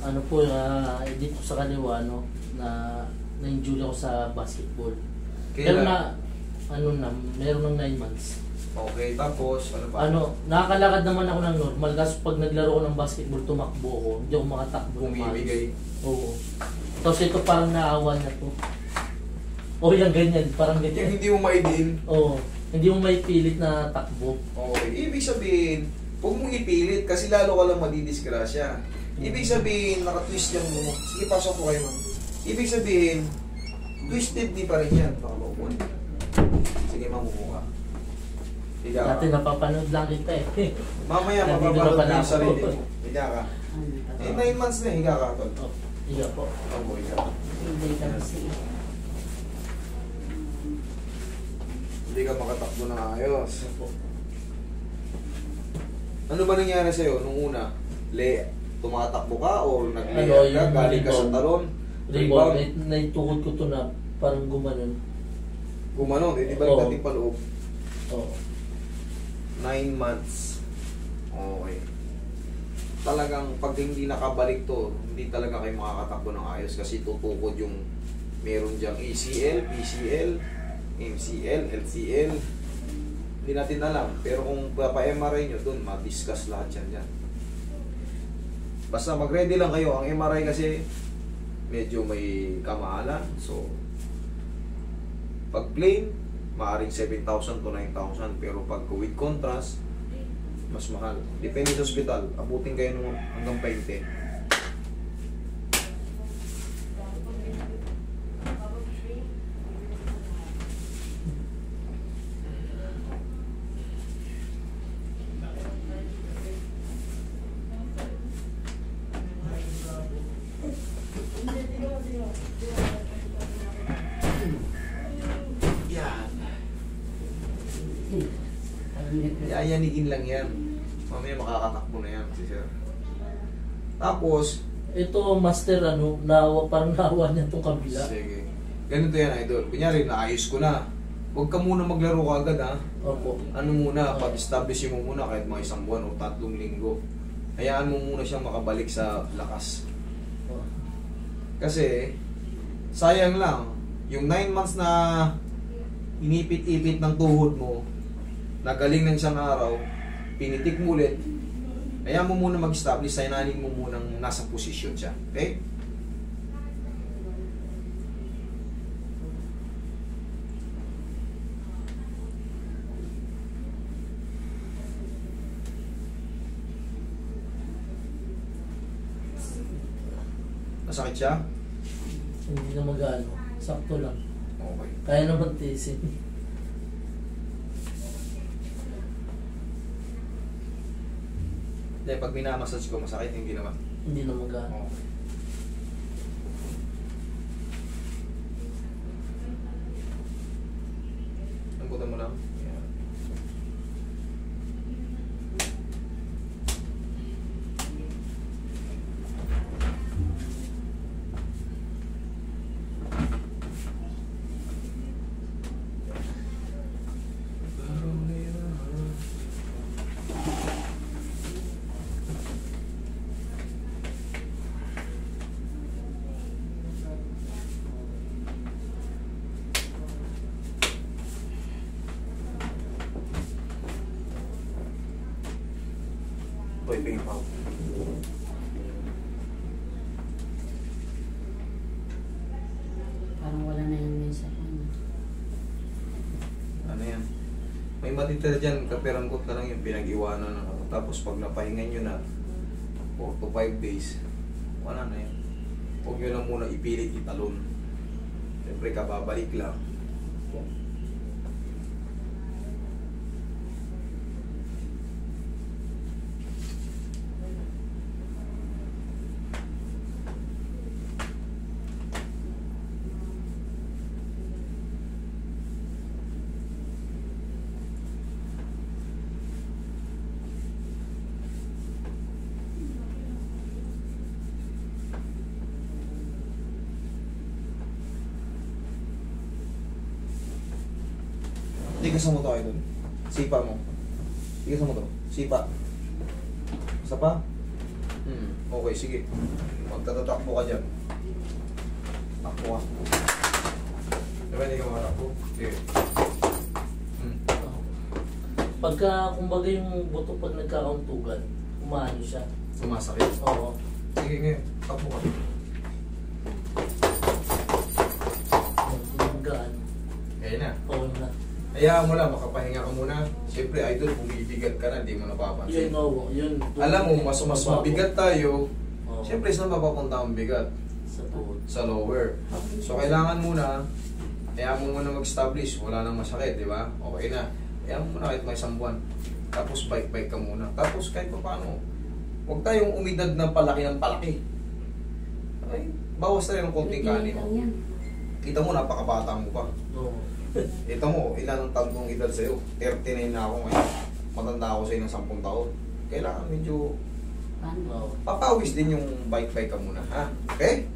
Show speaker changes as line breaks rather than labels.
Ano po, dito sa kaliwa, no, na-injure ako sa basketball. Pero
Kailan?
meron ng 9 months.
Okay, tapos ano pa?
Nakakalakad naman ako ng normal, kasi pag naglaro ko ng basketball, tumakbo ako, hindi ako makatakbo ng
Bumibigay.
Oo. Tapos ito parang naawa na to. O yung ganyan, parang
Yung
ganyan.
hindi mo maidiin.
Oo. Hindi mo may pilit na takbo.
Okay, ibig sabihin, huwag mong ipilit kasi lalo ka lang madidisgrasya. Ibig sabihin, nakatwist yung mo. Sige, pasok ko kayo, ma'am. Ibig sabihin, twisted di pa rin yan. Baka maupuan. Sige, mamuha ka. Higa ka.
Dati napapanood lang kita eh.
Mamaya,
Nandito
mapapanood
na
mo
pala
yung
ako.
sarili mo. Higa ka. 9 months na, higa ka, tol.
Oh, iya po.
Ako, higa ka.
Hindi kasi.
Hindi ka makatakbo ng ayos.
Opo.
Ano ba nangyari sa'yo nung una? Tumatakbo ka o
Ano,
nag-layup ka?
yung
Galing ka sa
rebound.
talon?
Rebound, naitukod ko to na parang gumanon.
Gumanon, di ba
Oo.
dating paloob?
Oo.
9 months. Okay. Talagang pag hindi nakabalik to, hindi talaga kayo makakatakbo ng ayos kasi tutukod yung meron diyang ACL, PCL, MCL, LCL. Hindi natin alam. Pero kung papa-MRI nyo doon, ma-discuss lahat yan dyan. Basta mag-ready lang kayo. Ang MRI kasi medyo may kamahalan. So, pag plain, maaaring 7,000 to 9,000. Pero pag with contrast, mas mahal. Depende sa hospital. Abutin kayo nung hanggang 20. Yan. Yayanigin lang yan. Mamaya makakatakbo na yan si sir. Tapos,
Ito, master, parang naawa niya itong kabila.
sige. Ganito yan, idol. Kunyari, naayos ko na. Huwag ka muna maglaro ka agad, ha?
Opo.
Ano muna, pag-establish mo muna kahit mga 1 buwan o 3 linggo. Hayaan mo muna siyang makabalik sa lakas.
Oh.
Kasi, sayang lang, yung 9 months na inipit-ipit ng tuhod mo, nagaling ng isang araw, pinitik mo ulit, hayaan mo muna mag-establish, sayananin mo muna nasa posisyon siya. Okay? Nasakit siya?
Hindi na mag-ano. Sakto lang.
Okay.
Kaya naman tiisin.
Hindi, pag minamassage ko, masakit, hindi naman.
Hindi na mag-ano.
Okay. Lambutan mo lang. Yan. Boy, pingin pa ako.
Parang wala na yung minsan.
Ano yan? May matitira dyan, kapiranggot na lang yung pinag-iwanan na. Tapos pag napahinga nyo na 4 to 5 days, wala na yan. Huwag nyo lang muna ipilit italon. Siyempre kababalik lang. Tigas mo to, idol. Sipa mo. Tigas mo to. Sipa. Isa pa? Okay, sige. Magtatatakbo ka dyan. Takbo ka. Diba hindi ka makatakbo? Sige.
Pagka, kumbaga yung buto pag nagkakauntugan, umaano siya.
Sumasakit.
Oo.
Sige ngayon, takbo ka.
Gaan.
Kaya na.
Oo na.
Hayaan mo lang, makapahinga ka muna. Siyempre, idol, bumibigat ka na, hindi mo napapansin.
Yun, oo. Yun.
Alam mo, mas mabigat tayo.
Oo.
Siyempre, saan mapapunta ang bigat?
Sa tuhod.
Sa lower. So, kailangan muna, kaya mo muna mag-establish. Wala nang masakit, di ba? Okay na. Kaya mo muna kahit may isang buwan. Tapos, bike-bike ka muna. Tapos, kahit pa paano, huwag tayong umidad ng palaki ng palaki. Ay, bawas tayo ng konting kanin.
Lang yan.
Kita mo, napakabata mo pa.
Oo.
Ito mo, ilan ang tagong edad sa'yo? 39 na ako ngayon. Matanda ako sa'yo ng 10 taon. Kailangan medyo
Paano?
Oo.
papawis din yung bike-bike ka muna, ha? Okay?